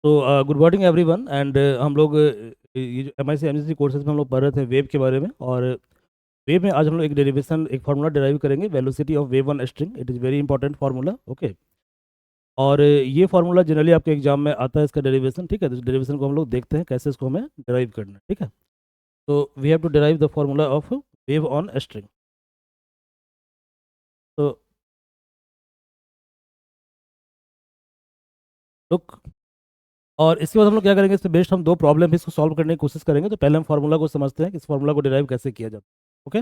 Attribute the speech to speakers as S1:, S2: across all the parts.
S1: तो good morning everyone and हम लोग ये जो MIC MCC कोर्सेज में हम लोग पढ़ रहे थे वेव के बारे में। और वेव में आज हम लोग एक डेरिवेशन एक फार्मूला डिराइव करेंगे, velocity of wave on string. It is very important formula, okay. और ये फार्मूला जनरली आपके एग्जाम में आता है, इसका डेरिवेशन, ठीक है। तो इस डेरिवेशन को हम लोग देखते हैं कैसे इसको हमें डिराइव करना है, ठीक है। तो we have to derive the formula of wave on string. तो लुक, और इसके बाद हम लोग क्या करेंगे, इस पे बेस्ड हम दो प्रॉब्लम इसको सॉल्व करने की कोशिश करेंगे। तो पहले हम फार्मूला को समझते हैं कि इस फार्मूला को डिराइव कैसे किया जाता है, ओके।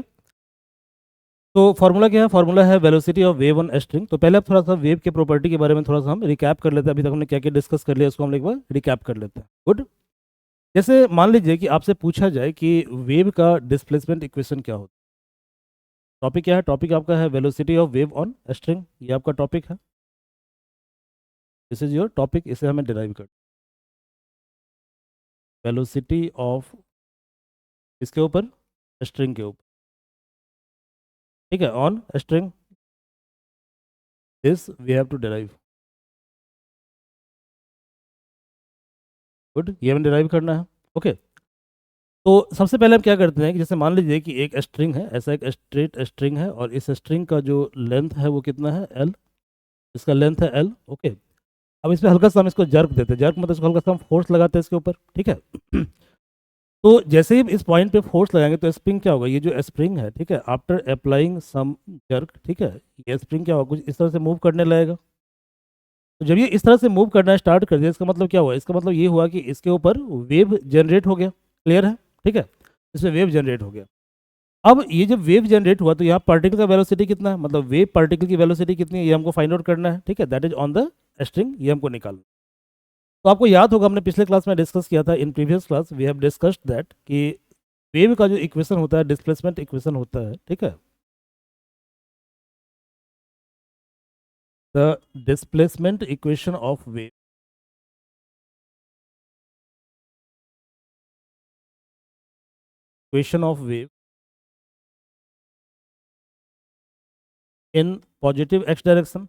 S1: तो फार्मूला क्या है? फार्मूला है velocity of wave on string. तो पहले आप थोड़ा सा वेव के प्रॉपर्टी के बारे में थोड़ा सा हम रिकैप कर लेते हैं। अभी तक हमने क्या क्या डिस्कस कर लिया, उसको हम एक बार रिकैप कर लेते हैं। गुड। जैसे मान लीजिए कि आपसे पूछा जाए कि वेव का डिस्प्लेसमेंट इक्वेशन क्या होता है। टॉपिक क्या है? टॉपिक आपका है velocity of wave on string. ये आपका टॉपिक है, दिस इज योर टॉपिक। इसे हमें डिराइव कर, वेलोसिटी ऑफ, इसके ऊपर, स्ट्रिंग के ऊपर, ठीक है, on string, this we have to derive. Good, ये हमें डिराइव करना है, ओके। तो सबसे पहले हम क्या करते हैं कि जैसे मान लीजिए कि एक स्ट्रिंग है, ऐसा एक स्ट्रेट स्ट्रिंग है, और इस स्ट्रिंग का जो लेंथ है वो कितना है? L। इसका लेंथ है L, ओके। अब इस पे हल्का सा हम इसको जर्क देते हैं। जर्क मतलब इसको हल्का सा हम फोर्स लगाते हैं इसके ऊपर, ठीक है। तो जैसे ही इस पॉइंट पे फोर्स लगाएंगे तो स्प्रिंग क्या होगा? ये जो स्प्रिंग है, ठीक है, आफ्टर अप्लाइंग सम जर्क, ठीक है, ये स्प्रिंग क्या होगा? कुछ इस तरह से मूव करने लगेगा। तो जब ये इस तरह से मूव करना स्टार्ट कर दिया, इसका मतलब क्या हुआ? इसका मतलब ये हुआ कि इसके ऊपर वेव जनरेट हो गया। क्लियर है? ठीक है, इसमें वेव जनरेट हो गया। अब ये जब वेव जनरेट हुआ तो यहाँ पार्टिकल का वेलोसिटी कितना है, मतलब वेव पार्टिकल की वेलोसिटी कितनी है, ये हमको फाइंड आउट करना है, ठीक है। That is on the string, ये हमको निकालना। तो आपको याद होगा, हमने पिछले क्लास में डिस्कस किया था, in previous class we have discussed that कि वेव का जो इक्वेशन होता है, डिस्प्लेसमेंट इक्वेशन होता है, ठीक है। The displacement equation of wave, equation of wave in positive x direction,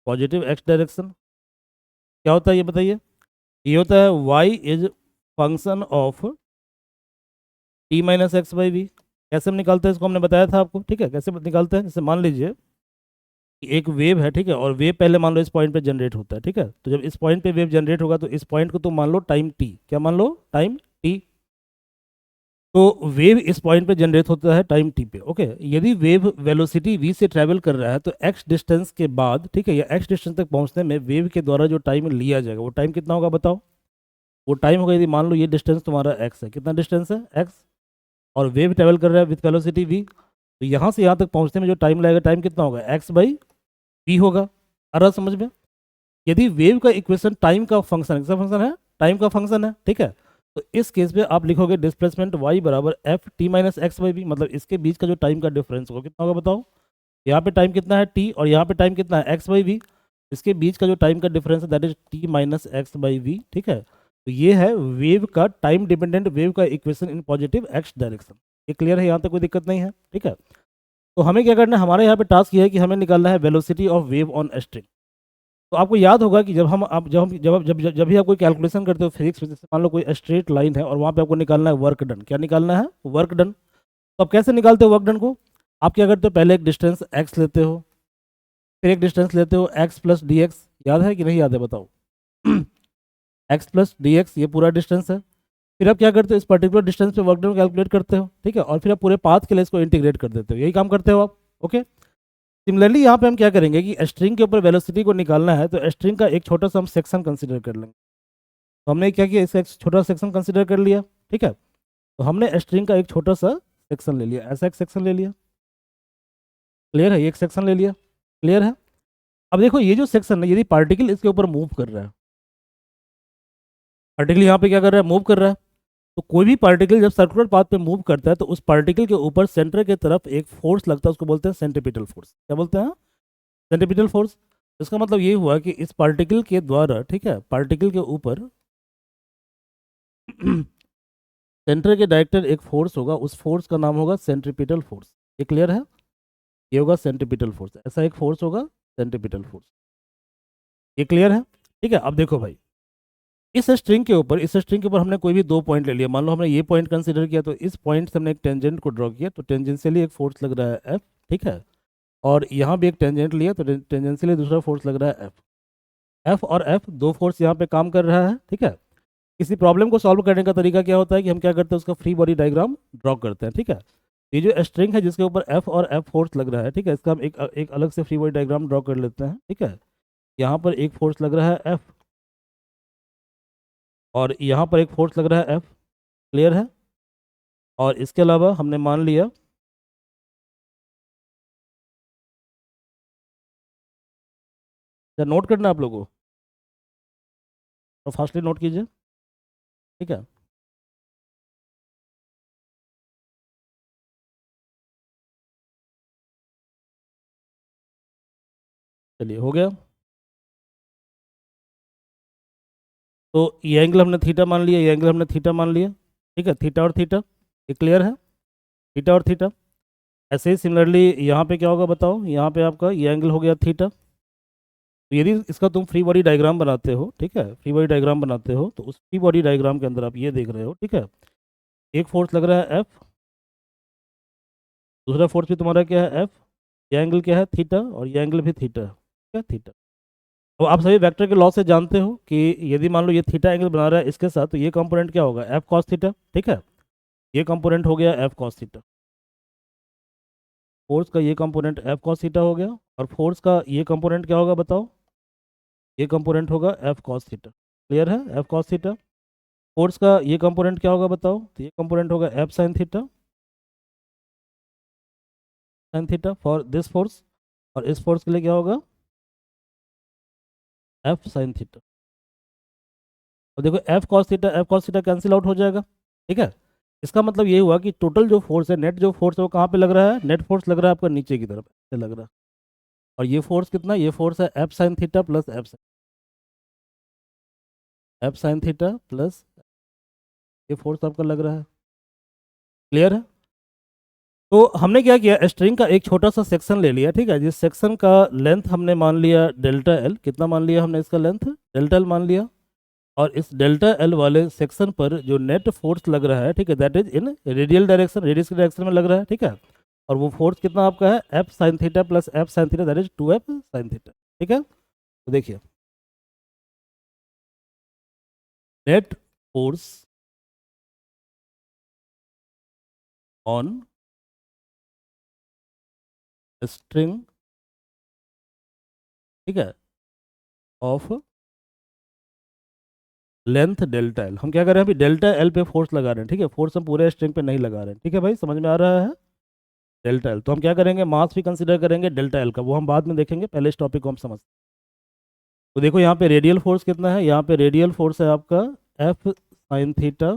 S1: positive x direction क्या होता है ये बताइए? ये होता है y is function of t minus x by v. कैसे हम निकालते हैं इसको, हमने बताया था आपको, ठीक है, कैसे निकालते हैं। जैसे मान लीजिए कि एक वेव है, ठीक है, और वेव पहले मान लो इस पॉइंट पे जनरेट होता है, ठीक है। तो जब इस पॉइंट पे वेव जनरेट होगा तो इस पॉइंट को तो मान लो टाइम t, क्या मान लो? Time t। तो वेव इस पॉइंट पे जनरेट होता है टाइम t पे, ओके। यदि वेव वेलोसिटी v से ट्रैवल कर रहा है तो x डिस्टेंस के बाद, ठीक है, या x डिस्टेंस तक पहुंचने में वेव के द्वारा जो टाइम लिया जाएगा वो टाइम कितना होगा बताओ? वो टाइम होगा, यदि मान लो ये डिस्टेंस तुम्हारा x है, कितना डिस्टेंस है? x। और वेव ट्रेवल कर रहा है विथ वेलोसिटी v, तो यहाँ से यहाँ तक पहुँचने में जो टाइम लगेगा, टाइम कितना होगा? x बाई वी होगा। आ रहा समझ में? यदि वेव का इक्वेशन टाइम का फंक्शन, किसका फंक्शन है? टाइम का फंक्शन है, ठीक है। तो इस केस में आप लिखोगे डिस्प्लेसमेंट y बराबर f t minus x by v, मतलब इसके बीच का जो टाइम का डिफरेंस होगा कितना होगा बताओ? यहाँ पे टाइम कितना है? t, और यहाँ पे टाइम कितना है? x by v. इसके बीच का जो टाइम का डिफरेंस है that is t minus x by v, ठीक है। तो ये है वेव का टाइम डिपेंडेंट वेव का equation in positive x direction. ये क्लियर है? यहाँ तक कोई दिक्कत नहीं है, ठीक है। तो हमें क्या करना है, हमारे यहाँ पे टास्क ये है कि हमें निकालना है velocity of wave on string. तो आपको याद होगा कि जब हम आप जब हम जब जब जब जब भी आप कोई कैलकुलेशन करते हो फिजिक्स में, जैसे मान लो कोई स्ट्रेट लाइन है और वहाँ पे आपको निकालना है वर्क डन। क्या निकालना है? Work done. तो आप कैसे निकालते हो वर्क डन को? आप क्या करते हो, पहले एक डिस्टेंस x लेते हो, फिर एक डिस्टेंस लेते हो x प्लस डी एक्स। याद है कि नहीं याद है बताओ? x प्लस डी एक्स, ये पूरा डिस्टेंस है। फिर आप क्या करते हो, इस पर्टिकुलर डिस्टेंस पे वर्क डन कैलकुलेट करते हो, ठीक है, और फिर आप पूरे पाथ के लिए इसको इंटीग्रेट कर देते हो। यही काम करते हो आप, ओके। सिमिलरली यहाँ पे हम क्या करेंगे कि स्ट्रिंग के ऊपर वेलोसिटी को निकालना है, तो स्ट्रिंग का एक छोटा सा हम सेक्शन कंसिडर कर लेंगे। तो हमने क्या किया, इसका एक छोटा सेक्शन कंसिडर कर लिया, ठीक है। तो हमने स्ट्रिंग का एक छोटा सा सेक्शन ले लिया, ऐसा एक सेक्शन ले लिया। क्लियर है? ये एक सेक्शन ले लिया, क्लियर है। अब देखो ये जो सेक्शन है, यदि पार्टिकल इसके ऊपर मूव कर रहा है, पार्टिकल यहाँ पे क्या कर रहा है? मूव कर रहा है। तो कोई भी पार्टिकल जब सर्कुलर पाथ पे मूव करता है तो उस पार्टिकल के ऊपर सेंटर की तरफ एक फोर्स लगता है, उसको बोलते हैं सेंट्रीपिटल फोर्स। क्या बोलते हैं? Centripetal force. इसका मतलब ये हुआ कि इस पार्टिकल के द्वारा, ठीक है, पार्टिकल के ऊपर सेंटर के डायरेक्टर एक फोर्स होगा, उस फोर्स का नाम होगा सेंट्रीपिटल फोर्स। ये क्लियर है? ये होगा सेंटीपिटल फोर्स, ऐसा एक फोर्स होगा सेंटीपिटल फोर्स। ये क्लियर है? ठीक है, अब देखो भाई, इस स्ट्रिंग के ऊपर हमने कोई भी दो पॉइंट ले लिया, मान लो हमने ये पॉइंट कंसीडर किया, तो इस पॉइंट से हमने एक टेंजेंट को ड्रॉ किया, तो टेंजेंशियली एक फोर्स लग रहा है एफ, ठीक है। और यहाँ भी एक टेंजेंट लिया, तो टेंजेंशियली दूसरा फोर्स लग रहा है एफ। एफ और एफ दो फोर्स यहाँ पे काम कर रहा है, ठीक है। किसी प्रॉब्लम को सॉल्व करने का तरीका क्या होता है कि हम क्या करते हैं, उसका फ्री बॉडी डायग्राम ड्रॉ करते हैं, ठीक है। ये जो स्ट्रिंग है जिसके ऊपर एफ और एफ फोर्स लग रहा है, ठीक है, इसका हम एक अलग से फ्री बॉडी डायग्राम ड्रॉ कर लेते हैं, ठीक है। यहाँ पर एक फोर्स लग रहा है एफ, और यहाँ पर एक फोर्स लग रहा है एफ, क्लियर है। और इसके अलावा हमने मान लिया, या नोट करना है आप लोगों को, तो फास्टली नोट कीजिए, ठीक है। चलिए, हो गया। तो ये एंगल हमने थीटा मान लिया, ये एंगल हमने थीटा मान लिया, ठीक है, थीटा और थीटा, ये क्लियर है, थीटा और थीटा। ऐसे ही सिमिलरली यहाँ पे क्या होगा बताओ, यहाँ पे आपका ये एंगल हो गया थीटा। तो यदि इसका तुम फ्री बॉडी डायग्राम बनाते हो, ठीक है, फ्री बॉडी डायग्राम बनाते हो, तो उस फ्री बॉडी डायग्राम के अंदर आप ये देख रहे हो, ठीक है, एक फोर्स लग रहा है एफ, दूसरा फोर्स भी तुम्हारा क्या है एफ, ये एंगल क्या है थीटा, और ये एंगल भी थीटा है, ठीक है, थीटा। अब आप सभी वेक्टर के लॉ से जानते हो कि यदि मान लो ये थीटा एंगल बना रहा है इसके साथ, तो ये कंपोनेंट क्या होगा एफ कॉस थीटा, ठीक है। ये कंपोनेंट हो गया एफ कॉस थीटा, फोर्स का ये कंपोनेंट एफ कॉस थीटा हो गया, और फोर्स का ये कंपोनेंट क्या होगा बताओ, ये कंपोनेंट होगा एफ कॉस थीटा, क्लियर है, एफ कॉस थीटा। फोर्स का ये कंपोनेंट क्या होगा बताओ, तो ये कंपोनेंट होगा F sine theta, sine theta for this force, और इस फोर्स के लिए क्या होगा एफ साइन थीटा। अब देखो F cos theta cancel out हो जाएगा, ठीक है। इसका मतलब ये हुआ कि टोटल जो फोर्स है, नेट जो फोर्स है, वो कहाँ पे लग रहा है, नेट फोर्स लग रहा है आपका नीचे की तरफ ऐसे लग रहा है। और ये फोर्स कितना, ये फोर्स है F sine theta plus F sine theta plus ये फोर्स आपका लग रहा है, क्लियर है। तो हमने क्या किया, स्ट्रिंग का एक छोटा सा सेक्शन ले लिया, ठीक है, जिस सेक्शन का लेंथ हमने मान लिया डेल्टा एल, कितना मान लिया हमने इसका लेंथ, डेल्टा एल मान लिया। और इस डेल्टा एल वाले सेक्शन पर जो नेट फोर्स लग रहा है, ठीक है, that is in radial direction, radius की डायरेक्शन में लग रहा है, ठीक है। और वो फोर्स कितना आपका है F sine theta plus F sine theta, that is 2 F sine theta, ठीक है। तो देखिए, नेट फोर्स ऑन स्ट्रिंग, ठीक है, ऑफ लेंथ डेल्टा एल, हम क्या कर रहे हैं अभी, डेल्टा एल पे फोर्स लगा रहे हैं, ठीक है, फोर्स हम पूरे स्ट्रिंग पे नहीं लगा रहे हैं, ठीक है भाई, समझ में आ रहा है। डेल्टा एल, तो हम क्या करेंगे, मास भी कंसिडर करेंगे डेल्टा एल का, वो हम बाद में देखेंगे, पहले इस टॉपिक को हम समझ। तो देखो यहाँ पे रेडियल फोर्स कितना है, यहाँ पे रेडियल फोर्स है आपका F sine theta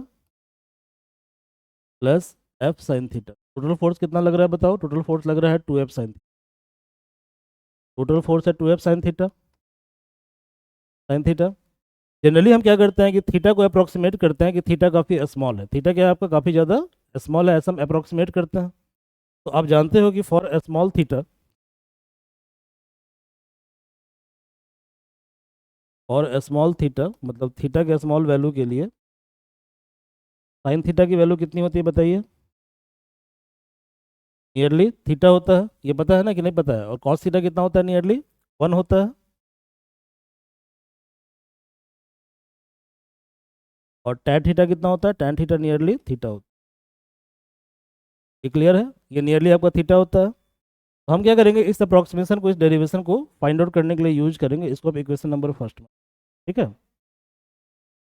S1: plus F sine theta. Total force कितना लग रहा है बताओ, टोटल फोर्स लग रहा है 2 एफ साइन, टोटल फोर्स है 2 F sine theta, sine theta. Generally हम क्या करते हैं कि थीटा को अप्रोक्सीमेट करते हैं कि थीटा काफ़ी स्मॉल है, थीटा क्या है आपका काफ़ी ज़्यादा स्मॉल है, ऐसा हम अप्रोक्सीमेट करते हैं। तो आप जानते हो कि फॉर स्मॉल थीटा, और स्मॉल थीटा मतलब थीटा के स्मॉल वैल्यू के लिए साइन थीटा की वैल्यू कितनी होती है बताइए, नियरली थीटा होता है, ये पता है ना कि नहीं पता है। और कॉस थीटा कितना होता है, नियरली 1 होता है। और टैन थीटा कितना होता है, टैन थीटा नियरली थीटा होता है, ये क्लियर है, ये नियरली आपका थीटा होता है। तो हम क्या करेंगे, इस अप्रोक्सीमेशन को, इस डेरिवेशन को फाइंड आउट करने के लिए यूज करेंगे, इसको आप इक्वेशन नंबर फर्स्ट में, ठीक है।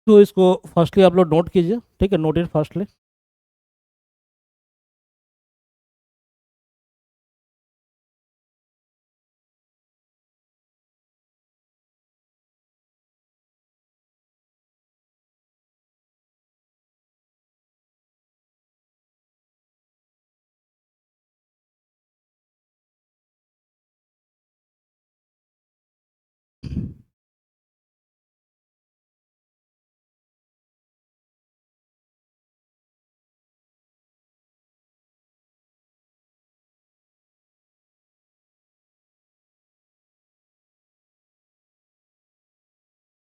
S1: तो इसको फर्स्टली आप लोग नोट कीजिए, ठीक है, नोट इट फर्स्टली।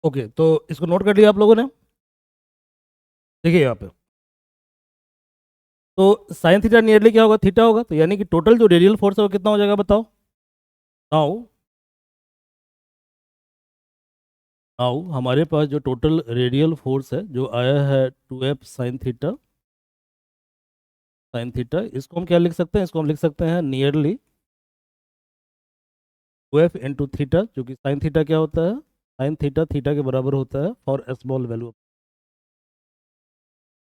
S1: ओके, तो इसको नोट कर लिया आप लोगों ने। देखिए यहाँ पे, तो साइन थीटा नियरली क्या होगा, थीटा होगा, तो यानी कि टोटल जो रेडियल फोर्स है वो कितना हो जाएगा बताओ। नाउ नाउ हमारे पास जो टोटल रेडियल फोर्स है जो आया है 2f साइन थीटा, इसको हम क्या लिख सकते हैं, इसको हम लिख सकते हैं नियरली 2f इंटू थीटा, जो कि साइन थीटा क्या होता है, साइन थीटा थीटा के बराबर होता है फॉर स्मॉल वैल्यू।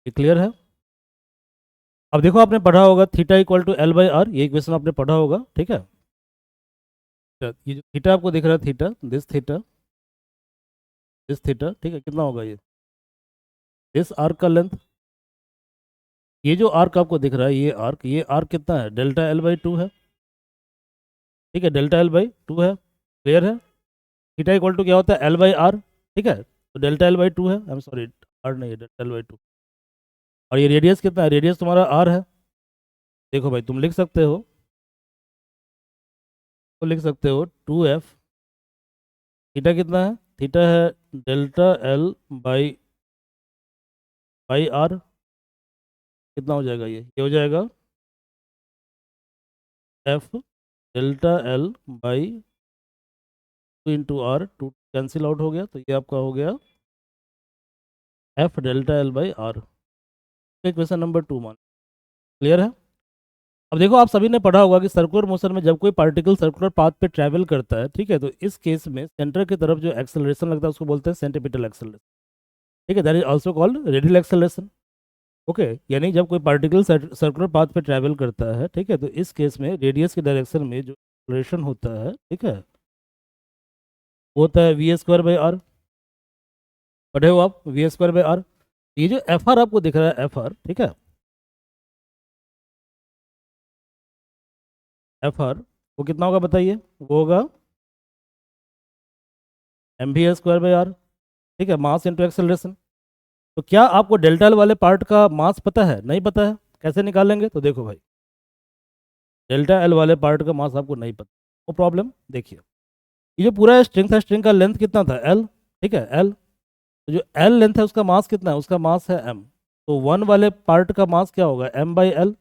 S1: ये क्लियर है। अब देखो आपने पढ़ा होगा theta equal to l by r, ये इक्वेशन आपने पढ़ा होगा, ठीक है। तो ये जो थीटा आपको दिख रहा है, थीटा दिस थीटा, ठीक है, कितना होगा ये, दिस आर्क का लेंथ, ये जो आर्क आपको दिख रहा है ये आर्क कितना है, डेल्टा एल बाई टू है, ठीक है, डेल्टा एल बाई टू है, क्लियर है। थीटा इक्वल टू क्या होता है, एल बाई आर, ठीक है, तो डेल्टा एल बाई टू है, आई एम सॉरी, आर नहीं है, डेल्टा एल बाई टू। और ये रेडियस कितना है, रेडियस तुम्हारा आर है। देखो भाई तुम लिख सकते हो, तो लिख सकते हो 2f, थीटा कितना है, थीटा है delta L by by r, कितना हो जाएगा ये हो जाएगा f delta L by two into r, two cancel out हो गया, तो ये आपका हो गया f delta L by r. Equation number 2 मान, क्लियर है। अब देखो आप सभी ने पढ़ा होगा कि सर्कुलर मोशन में जब कोई पार्टिकल सर्कुलर पाथ पे ट्रैवल करता है, ठीक है, तो इस केस में सेंटर की तरफ जो एक्सेलरेशन लगता है उसको बोलते हैं सेंटीपिटल एक्सेलरेशन, ठीक है, that is also called radial acceleration. Okay, यानी जब कोई पार्टिकल सर्कुलर पाथ पे ट्रैवल करता है, ठीक है, तो इस केस में रेडियस की डायरेक्शन में जो एक्सेलरेशन होता है, ठीक है, वो होता है वी स्क्वायर बाई आर। पढ़े हो आप, वी स्क्वायर बाई आर। ये जो एफ आर आपको दिख रहा है, एफ आर, ठीक है, एफ आर वो कितना होगा बताइए, वो होगा m v square by r, ठीक है, मास इंटू एक्सेलरेशन। तो क्या आपको डेल्टा एल वाले पार्ट का मास पता है, नहीं पता है, कैसे निकालेंगे, तो देखो भाई डेल्टा एल वाले पार्ट का मास आपको नहीं पता, वो प्रॉब्लम देखिए, ये जो पूरा स्ट्रिंग था, स्ट्रिंग का लेंथ कितना था, एल, ठीक है, एल, तो जो एल लेंथ है उसका मास कितना है, उसका मास है एम, तो वन वाले पार्ट का मास क्या होगा, एम बाई एल,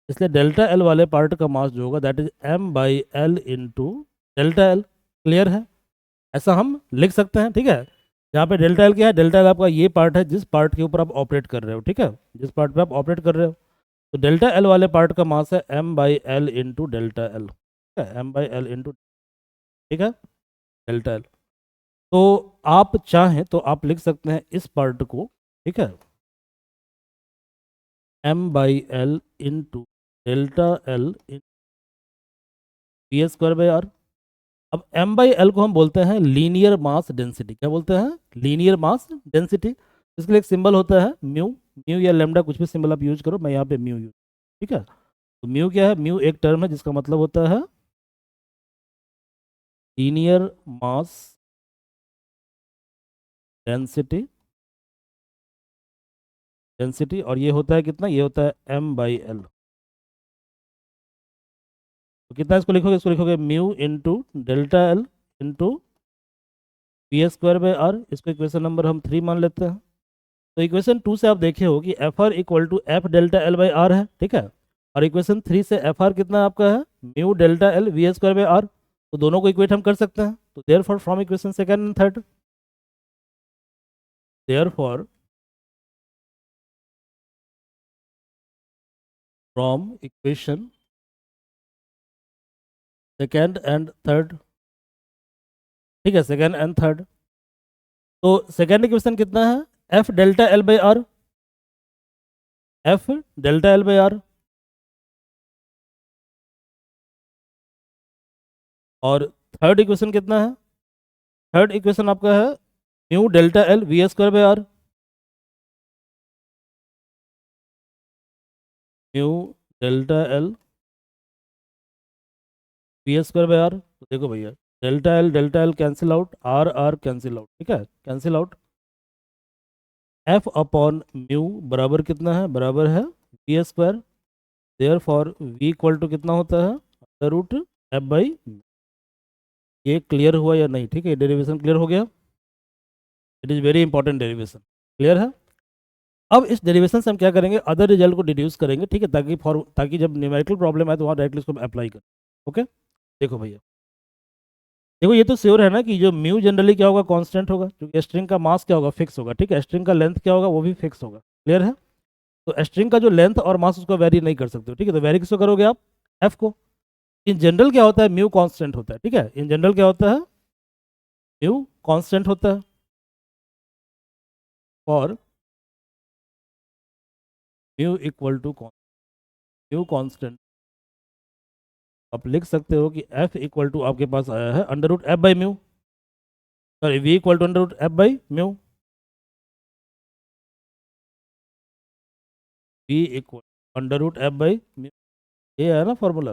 S1: इसलिए डेल्टा एल वाले पार्ट का मास जो होगा that is m by L into delta l, clear है। ऐसा हम लिख सकते हैं, ठीक है। यहाँ पे डेल्टा एल क्या है, डेल्टा एल आपका ये पार्ट है जिस पार्ट के ऊपर आप ऑपरेट कर रहे हो, ठीक है, जिस पार्ट पे आप ऑपरेट कर रहे हो, तो डेल्टा एल वाले पार्ट का मास है M by L into delta L, ठीक है, एम बाई एल इंटू, ठीक है, डेल्टा एल। तो आप चाहें तो आप लिख सकते हैं इस पार्ट को, ठीक है, M by L into delta L P square by R. अब m बाई एल को हम बोलते हैं लीनियर मास डेंसिटी, क्या बोलते हैं, लीनियर मास डेंसिटी। इसके लिए एक सिंबल होता है म्यू, म्यू या लेमडा, कुछ भी सिंबल आप यूज करो, मैं यहाँ पे म्यू यूज, ठीक है। तो म्यू क्या है, म्यू एक टर्म है जिसका मतलब होता है लीनियर मास डेंसिटी, और ये होता है कितना, ये होता है m बाई एल। तो कितना इसको लिखोगे, इसको लिखोगे mu into delta L into P square by R, इसको इक्वेशन नंबर हम 3 मान लेते हैं। तो इक्वेशन 2 से आप देखे हो कि F R equal to F delta L by R है, ठीक है, और इक्वेशन 3 से एफ आर कितना आपका है, mu delta L V square by R, तो दोनों को इक्वेट हम कर सकते हैं। तो therefore from equation second and third, therefore from equation second and third, ठीक है, सेकेंड एंड थर्ड। तो सेकेंड इक्वेशन कितना है, F delta L by R, F delta L by R, और थर्ड इक्वेशन कितना है, third equation आपका है mu delta L V square by are, mu delta L V square by R. तो देखो भैया delta L cancel out, R R cancel out, ठीक है, cancel out, F upon mu बराबर कितना है, बराबर है V square, therefore V equal to कितना होता है, अंडर रूट एफ बाई। ये क्लियर हुआ या नहीं, ठीक है, डेरिवेशन क्लियर हो गया। It is very important derivation. Clear है? अब इस डेरिवेशन से हम क्या करेंगे, अदर रिजल्ट को डिड्यूस करेंगे, ठीक है, ताकि जब न्यूमेरिकल प्रॉब्लम आए तो वहाँ डायरेक्टली इसको अप्लाई करें। ओके, देखो भैया, देखो ये तो श्योर है ना कि जो म्यू जनरली क्या होगा, कांस्टेंट होगा, क्योंकि स्ट्रिंग का मास क्या होगा, फिक्स होगा, ठीक है, स्ट्रिंग का लेंथ क्या होगा, वो भी फिक्स होगा। क्लियर है? तो स्ट्रिंग का जो लेंथ और मास उसको वेरी नहीं कर सकते हो, ठीक है, तो वेरी किसको करोगे आप, एफ को। इन जनरल क्या होता है, म्यू कांस्टेंट होता है, ठीक है, इन जनरल क्या होता है, म्यू कांस्टेंट होता है। और mu equal to mu constant, आप लिख सकते हो कि एफ इक्वल टू आपके पास आया है under root F by mu, sorry V equal to under root F by mu, V equal under root F by mu, ये है ना फॉर्मूला।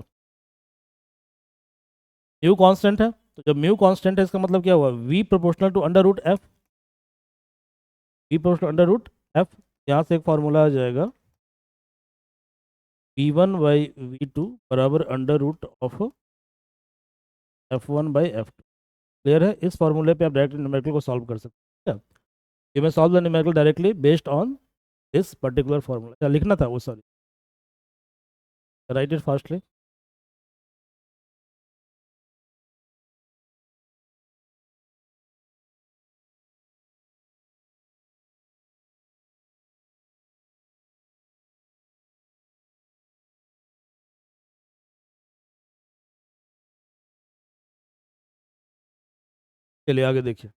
S1: म्यू कांस्टेंट है, तो जब म्यू कांस्टेंट है इसका मतलब क्या हुआ, V proportional to under root F, V proportional under root F. यहाँ से एक फॉर्मूला आ जाएगा, V one by V two बराबर under root of F one by F two. Clear है? इस फॉर्मूले पे आप डायरेक्टली न्यूमेरिकल को सॉल्व कर सकते हैं। You may solve the numerical directly based on this particular formula. क्या लिखना था वो, सॉरी, राइट इट फास्टली। चलिए आगे देखिए।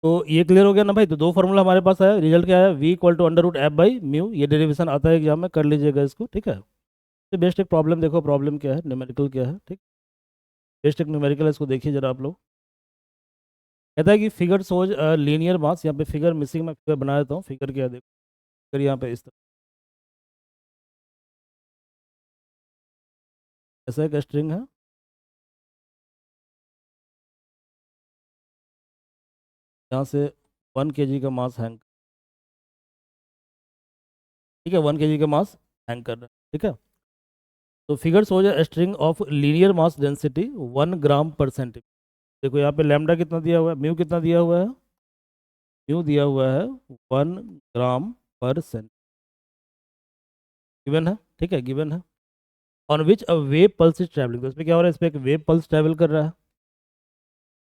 S1: तो ये क्लियर हो गया ना भाई, तो दो फार्मूला हमारे पास आया, रिजल्ट क्या आया, V equal to under root F by mu, ये डेरिवेशन आता है एग्जाम में, कर लीजिएगा इसको, ठीक है। तो बेस्ट एक प्रॉब्लम देखो, प्रॉब्लम क्या है, न्यूमेरिकल क्या है, ठीक, बेस्ट एक न्यूमेरिकल है, इसको देखिए जरा आप लोग। कहता है कि फिगर सोज लीनियर मास, यहाँ पे फिगर मिसिंग, मैं फिगर बना देता हूँ, फिगर क्या है देखो, फिगर यहाँ पे इस तरह, ऐसा एक स्ट्रिंग है, यहाँ से 1 kg का मास हैंग, ठीक है, 1 kg का मास हैंग कर रहा है, ठीक है। तो figure shows string of linear mass density 1 ग्राम पर सेंटीमीटर। देखो यहाँ पे लैम्डा कितना दिया हुआ है, म्यू कितना दिया हुआ है, म्यू दिया हुआ है 1 ग्राम पर सेंट, गिवन है, ठीक है, गिवन है। On which a wave pulse is travelling, तो इसमें क्या हो रहा है, इस पर एक वेव पल्स ट्रैवल कर रहा है,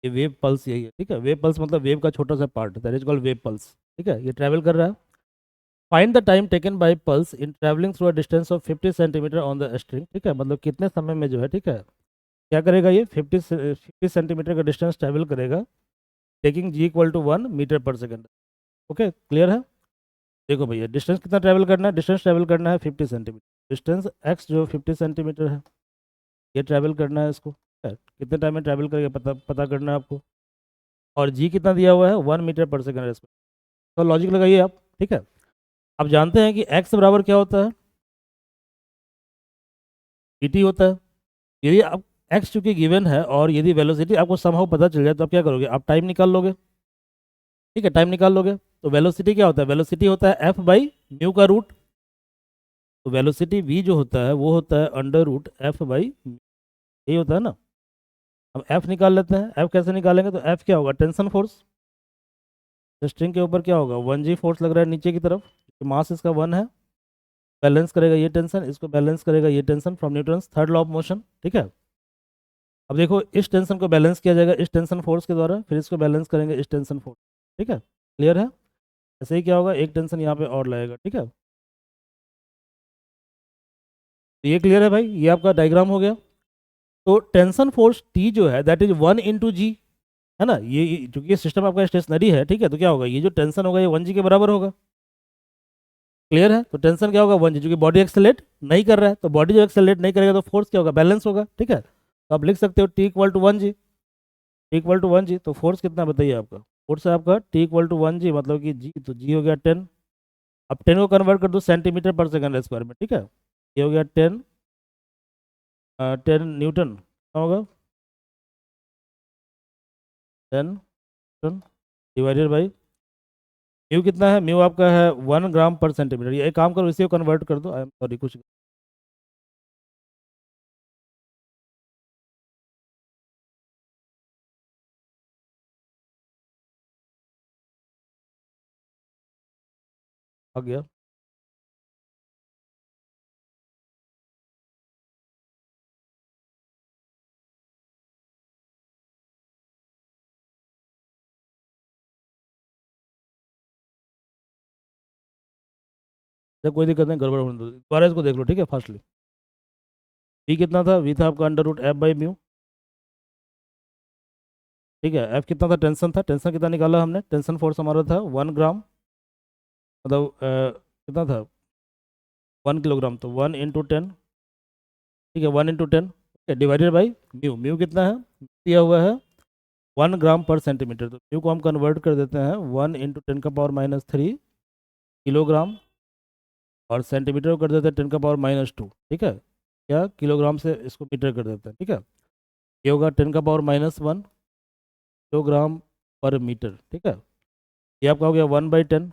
S1: ये वेव पल्स यही है, ठीक है, वेव पल्स मतलब वेव का छोटा सा part, that is called wave pulse, ठीक है, ये ट्रैवल कर रहा है। Find the time taken by pulse in travelling through a distance of 50 centimetre on the string, ठीक है, मतलब कितने समय में जो है, ठीक है, क्या करेगा ये 50 सेंटीमीटर का डिस्टेंस ट्रैवल करेगा, taking G equal to 1 metre per second. Okay, clear है? देखो भैया, डिस्टेंस कितना ट्रैवल करना है, डिस्टेंस ट्रैवल करना है 50 सेंटीमीटर, डिस्टेंस एक्स जो 50 सेंटीमीटर है, ये ट्रैवल करना है इसको, है, कितने टाइम में ट्रैवल करेगा पता पता करना है आपको, और जी कितना दिया हुआ है 1 मीटर पर सेकेंड। तो लॉजिक लगाइए आप, ठीक है। आप जानते हैं कि एक्स बराबर क्या होता है, टी होता है। यदि आप एक्स चूंकि गिवन है और यदि वेलोसिटी आपको समहाउ पता चल जाए, तो आप क्या करोगे, आप टाइम निकाल लोगे, ठीक है, टाइम निकाल लोगे। तो वेलोसिटी क्या होता है, वेलोसिटी होता है एफ बाई म्यू का रूट, तो वेलोसिटी वी जो होता है वो होता है अंडर रूट एफ बाई, यही होता है ना। हम एफ निकाल लेते हैं, एफ कैसे निकालेंगे, तो एफ क्या होगा, टेंशन फोर्स, स्ट्रिंग के ऊपर क्या होगा, 1 g फोर्स लग रहा है नीचे की तरफ, मास इसका 1 है, बैलेंस करेगा ये टेंशन, इसको बैलेंस करेगा ये tension, from Newton's third law of motion, ठीक है। अब देखो इस टेंशन को बैलेंस किया जाएगा इस टेंशन फोर्स के द्वारा, फिर इसको बैलेंस करेंगे इस टेंशन फोर्स, ठीक है, क्लियर है। ऐसे ही क्या होगा, एक टेंशन यहाँ पे और लगेगा, ठीक है। तो ये क्लियर है भाई, ये आपका डायग्राम हो गया। तो टेंशन फोर्स टी जो है दैट इज 1 × जी, है ना, ये चूंकि ये सिस्टम आपका स्टेशनरी है, ठीक है, तो क्या होगा, ये जो टेंशन होगा ये 1 g के बराबर होगा। क्लियर है? तो टेंशन क्या होगा, 1 g, क्योंकि बॉडी एक्सेलेट नहीं कर रहा है, तो बॉडी जो एक्सेलेट नहीं करेगा तो फोर्स क्या होगा, बैलेंस होगा, ठीक है। तो आप लिख सकते हो T equal to 1 g, T equal to 1 g, तो फोर्स कितना बताइए आपका, फोर्स है आपका टी इक्वल टू 1 g, मतलब कि जी, तो जी हो गया 10। अब 10 को कन्वर्ट कर दो सेंटीमीटर पर सेकंड स्क्वायर में, ठीक है, ये हो गया 10 न्यूटन, क्या होगा 10 डिवाइडेड बाई म्यू, कितना है म्यू आपका है 1 ग्राम पर सेंटीमीटर, ये एक काम करो इसी को कन्वर्ट कर दो, आई एम सॉरी कुछ आ गया। जब कोई दिक्कत नहीं, गड़बड़ होने दो, दोबारा इसको देख लो, ठीक है, फास्टली। वी कितना था? वी था आपका under root F by mu, ठीक है। एफ कितना था? टेंशन था, टेंशन कितना निकाला हमने? टेंशन फोर्स हमारा था 1 ग्राम, मतलब कितना था? 1 किलोग्राम, तो 1 × 10, ठीक है, 1 × 10, डिवाइडेड बाई म्यू। म्यू कितना है दिया हुआ है? 1 ग्राम पर सेंटीमीटर, तो म्यू को हम कन्वर्ट कर देते हैं 1 × 10⁻³ किलोग्राम, और सेंटीमीटर को कर देते हैं 10⁻², ठीक है। क्या किलोग्राम से इसको मीटर कर देते हैं, ठीक है। ये होगा 10⁻⁻1 किलोग्राम पर मीटर, ठीक है। ये आपका हो गया 1/10,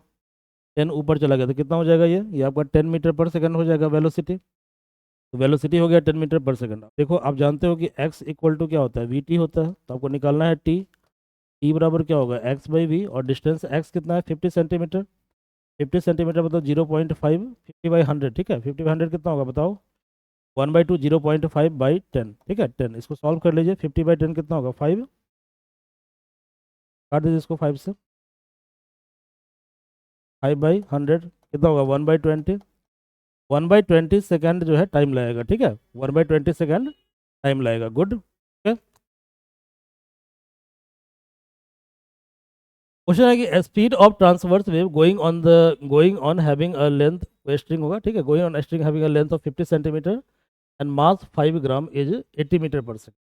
S1: 10 ऊपर चला गया तो कितना हो जाएगा? ये आपका 10 मीटर पर सेकंड हो जाएगा वेलोसिटी। तो वेलोसिटी हो गया 10 मीटर पर सेकंड। देखो आप जानते हो कि x इक्वल टू क्या होता है? वी टी होता है, तो आपको निकालना है टी। टी बराबर क्या होगा? x बाई वी, और डिस्टेंस x कितना है? 50 सेंटीमीटर। 50 सेंटीमीटर मतलब 0.5, 50/100, ठीक है। 50/100 कितना होगा बताओ? 1/2, 0.5/10, ठीक है, 10। इसको सॉल्व कर लीजिए, 50/10 कितना होगा? 5। काट दीजिए इसको 5 से। 5/100 कितना होगा? 1/20। 1/20 सेकेंड जो है टाइम लगेगा, ठीक है, 1/20 सेकेंड टाइम लगेगा। गुड। क्वेश्चन है कि speed of transverse wave going on having a length, string होगा, ठीक है, going on string having a length of 50 centimetre and mass 5 gram is 80 metre per second.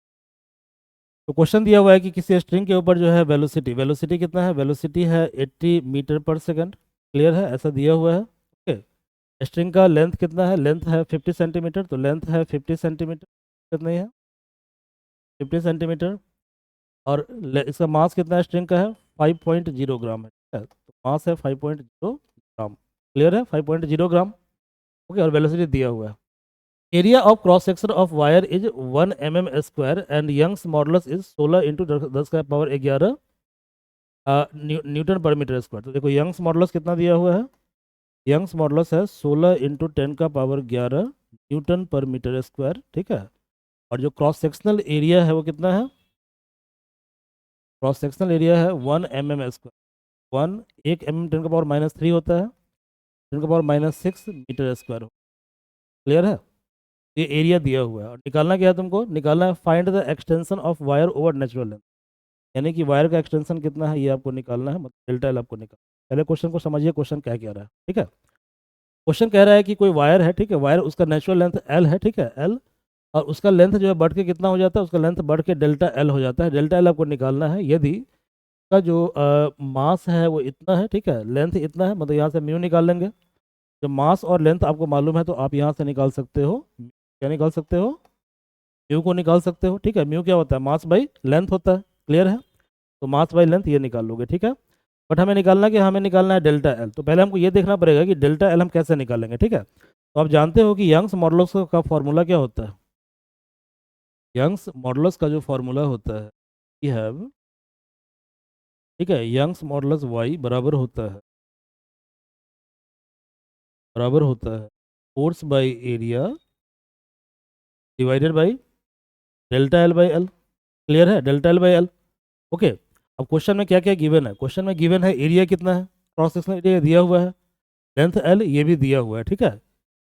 S1: तो क्वेश्चन दिया हुआ है कि किसी स्ट्रिंग के ऊपर जो है वेलोसिटी, वेलोसिटी कितना है? वेलोसिटी है 80 मीटर पर सेकेंड, क्लियर है, ऐसा दिया हुआ है, ओके। स्ट्रिंग का लेंथ कितना है? लेंथ है 50 सेंटीमीटर, तो लेंथ है 50 सेंटीमीटर, कितना है? 50 सेंटीमीटर। और इसका मास कितना है स्ट्रिंग का? है 5.0 ग्राम है, ठीक है? तो मास है 5.0 ग्राम, क्लियर है, 5.0 ग्राम, ओके। और वेलोसिटी दिया हुआ है। Area of cross section of wire is 1 mm² and Young's modulus is 16 × 10⁻11 newton per metre square. तो देखो यंग्स मॉडुलस कितना दिया हुआ है? यंग्स मॉडुलस है 16 × 10⁻11 न्यूटन पर मीटर स्क्वायर, ठीक है। और जो क्रॉस सेक्शनल एरिया है वो कितना है? क्रॉस सेक्शनल एरिया है 1 mm²। 1 1 mm 10⁻³ होता है, 10⁻6 मीटर स्क्वायर, क्लियर है। ये एरिया दिया हुआ है, और निकालना क्या है तुमको? निकालना है find the extension of wire over natural length, यानी कि वायर का एक्सटेंशन कितना है ये आपको निकालना है, मतलब डेल्टा एल आपको निकालना है। पहले क्वेश्चन को समझिए, क्वेश्चन क्या कह रहा है, ठीक है। क्वेश्चन कह रहा है कि कोई वायर है, ठीक है, वायर उसका नेचुरल लेंथ एल है, ठीक है, एल, और उसका लेंथ जो है बढ़ के कितना हो जाता है? उसका लेंथ बढ़ के डेल्टा एल हो जाता है। डेल्टा एल आपको निकालना है। यदि का जो मास है वो इतना है, ठीक है, लेंथ इतना है, मतलब यहाँ से म्यू निकाल लेंगे। जब मास और लेंथ आपको मालूम है तो आप यहाँ से निकाल सकते हो, क्या निकाल सकते हो? म्यू को निकाल सकते हो, ठीक है। म्यू क्या होता है? मास बाई लेंथ होता है, क्लियर है। तो मास बाई लेंथ ये निकाल लोगे, ठीक है। बट हमें निकालना कि हमें निकालना है डेल्टा एल, तो पहले हमको ये देखना पड़ेगा कि डेल्टा एल हम कैसे निकालेंगे, ठीक है। तो आप जानते हो कि यंग्स मॉडुलस का फॉर्मूला क्या होता है? यंग्स मॉडुलस का जो फॉर्मूला होता है, ये हैव, ठीक है, यंग्स मॉडुलस वाई बराबर होता है force by area divided by delta L by L, clear है, delta L by L, okay. अब क्वेश्चन में क्या क्या गिवन है? क्वेश्चन में गिवन है एरिया कितना है, क्रॉस सेक्शनल एरिया दिया हुआ है, लेंथ एल ये भी दिया हुआ है, ठीक है,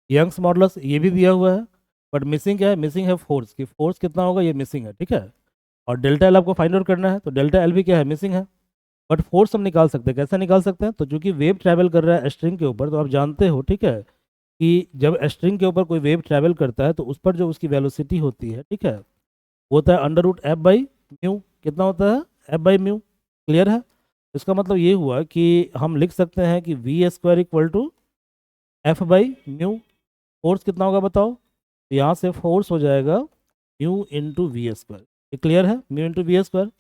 S1: यंग्स मॉडुलस ये भी दिया हुआ है। बट मिसिंग क्या है? मिसिंग है फोर्स, की फोर्स कितना होगा ये मिसिंग है, ठीक है। और डेल्टा एल आपको फाइंड आउट करना है, तो डेल्टा एल भी क्या है? मिसिंग है। बट फोर्स हम निकाल सकते हैं, कैसे निकाल सकते हैं? तो चूंकि वेव ट्रैवल कर रहा है स्ट्रिंग के ऊपर, तो आप जानते हो, ठीक है, कि जब स्ट्रिंग के ऊपर कोई वेव ट्रैवल करता है तो उस पर जो उसकी वेलोसिटी होती है, ठीक है, वो होता है under root F by mu. कितना होता है? एफ बाई म्यू, क्लियर है। इसका मतलब ये हुआ कि हम लिख सकते हैं कि v² equal to F by mu. Force कितना होगा बताओ? तो यहाँ से फोर्स हो जाएगा म्यू इंटू v², ये क्लियर है, म्यू इंटू v²।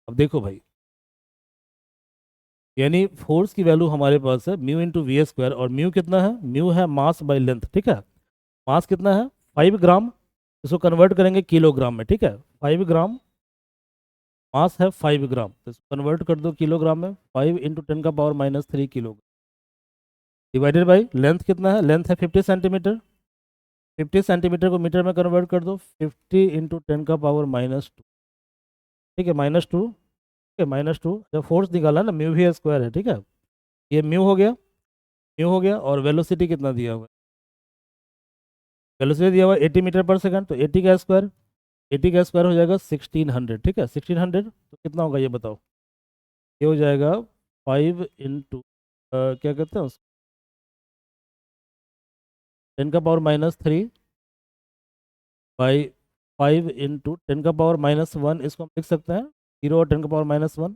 S1: अब देखो भाई, यानी फोर्स की वैल्यू हमारे पास है म्यू इंटू v², और म्यू कितना है? म्यू है मास बाई लेंथ, ठीक है। मास कितना है? 5 ग्राम। इसको कन्वर्ट करेंगे किलोग्राम में, ठीक है, 5 ग्राम, मास है 5 ग्राम, तो इसको कन्वर्ट कर दो किलोग्राम में, 5 × 10⁻³ किलोग्राम, डिवाइडेड बाई लेंथ कितना है, लेंथ है 50 सेंटीमीटर, 50 सेंटीमीटर को मीटर में कन्वर्ट कर दो, 50 इंटू 10⁻², ठीक है, -2, ठीक है, -2। जब फोर्स निकाला ना, म्यू भी स्क्वायर है, ठीक है, ये म्यू हो गया, म्यू हो गया, और वेलोसिटी कितना दिया हुआ है, वेलोसिटी दिया हुआ है 80 मीटर पर सेकंड, तो 80 का स्क्वायर, 80 का स्क्वायर हो जाएगा 1600, ठीक है, 1600 तो कितना होगा ये बताओ, ये हो जाएगा 5 इंटू क्या कहते हैं, 10⁻³ बाई 5 इंटू 10⁻⁻1, इसको हम लिख सकते हैं 0 और 10⁻⁻1,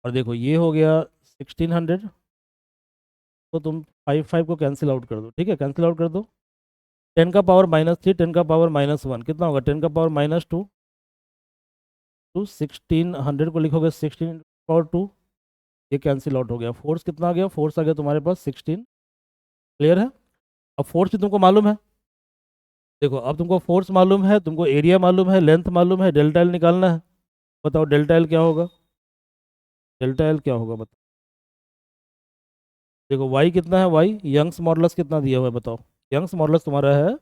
S1: और देखो ये हो गया 1600, तो तुम 5 को कैंसिल आउट कर दो, ठीक है, कैंसिल आउट कर दो, 10⁻³ 10⁻⁻1 कितना होगा, 10⁻², तो 1600 को लिखोगे 16⁻², ये कैंसिल आउट हो गया, फोर्स कितना आ गया, फोर्स आ गया तुम्हारे पास 16, क्लियर है। अब फोर्स भी तुमको मालूम है, देखो अब तुमको फोर्स मालूम है, तुमको एरिया मालूम है, लेंथ मालूम है, डेल्टा एल निकालना है, बताओ डेल्टा एल क्या होगा, डेल्टा एल क्या होगा बताओ, देखो वाई कितना है, वाई यंग्स मॉडुलस कितना दिया हुआ है बताओ, यंग्स मॉडुलस तुम्हारा है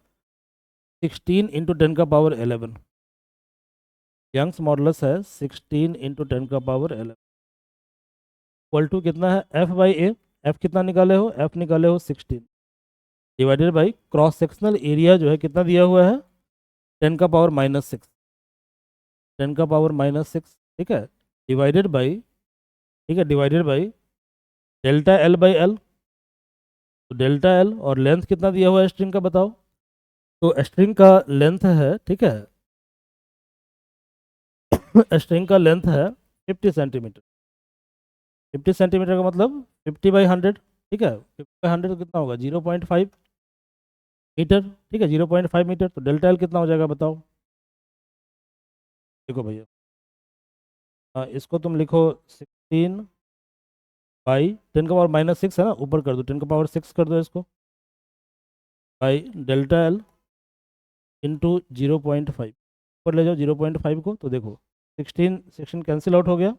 S1: 16 इंटू 10⁻11, यंग्स मॉडुलस है 16 इंटू 10⁻11, इक्वल टू कितना है, एफ बाई ए, एफ कितना निकाले हो, एफ निकाले हो 16, divided by cross sectional area जो है कितना दिया हुआ है, 10⁻⁻6, 10⁻⁻6, ठीक है, डिवाइडेड बाई, ठीक है, divided by delta L by L, तो डेल्टा एल, और लेंथ कितना दिया हुआ है स्ट्रिंग का बताओ, तो स्ट्रिंग का लेंथ है, ठीक है, स्ट्रिंग का लेंथ है 50 सेंटीमीटर, 50 सेंटीमीटर का मतलब 50/100, ठीक है, 50/100 कितना होगा 0.5 मीटर, ठीक है, 0.5 मीटर, तो डेल्टा एल कितना हो जाएगा बताओ, देखो भैया, इसको तुम लिखो 16/10⁻⁻6 है ना, ऊपर कर दो 10⁻6 कर दो इसको, बाई डेल्टा एल इंटू 0.5, ऊपर ले जाओ 0.5 को, तो देखो 16 कैंसिल आउट हो गया,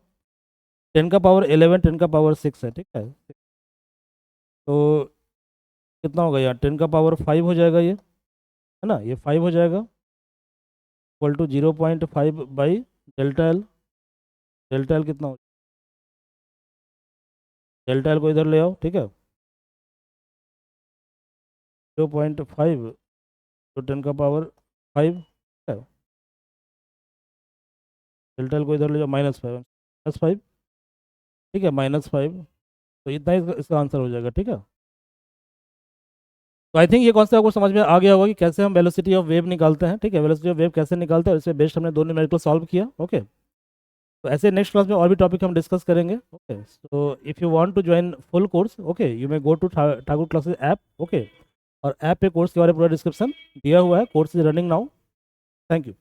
S1: 10⁻11 10⁻6 है, ठीक है, तो कितना होगा यार, 10⁻5 हो जाएगा ये, है ना, ये 5 हो जाएगा, equal to 0.5 by delta L, delta L कितना हो, डेल्टा एल को इधर ले आओ, ठीक है, 0.5 तो 10⁻5 है, डेल्टा एल को इधर ले जाओ -5, ठीक है, -5, तो इतना ही इसका आंसर हो जाएगा, ठीक है। तो आई थिंक ये कॉन्सेप्ट आपको समझ में आ गया होगा कि कैसे हम वेलोसिटी ऑफ वेव निकालते हैं, ठीक है, वेलोसिटी ऑफ वेव कैसे निकालते हैं, और इससे बेस्ड हमने 2 न्यूमेरिकल सॉल्व किया, ओके। तो ऐसे नेक्स्ट क्लास में और भी टॉपिक हम डिस्कस करेंगे, okay. So if you want to join full course, okay, you may go to Thakur classes app, okay, और ऐप पे कोर्स के बारे में पूरा डिस्क्रिप्शन दिया हुआ है, course is running now, thank you.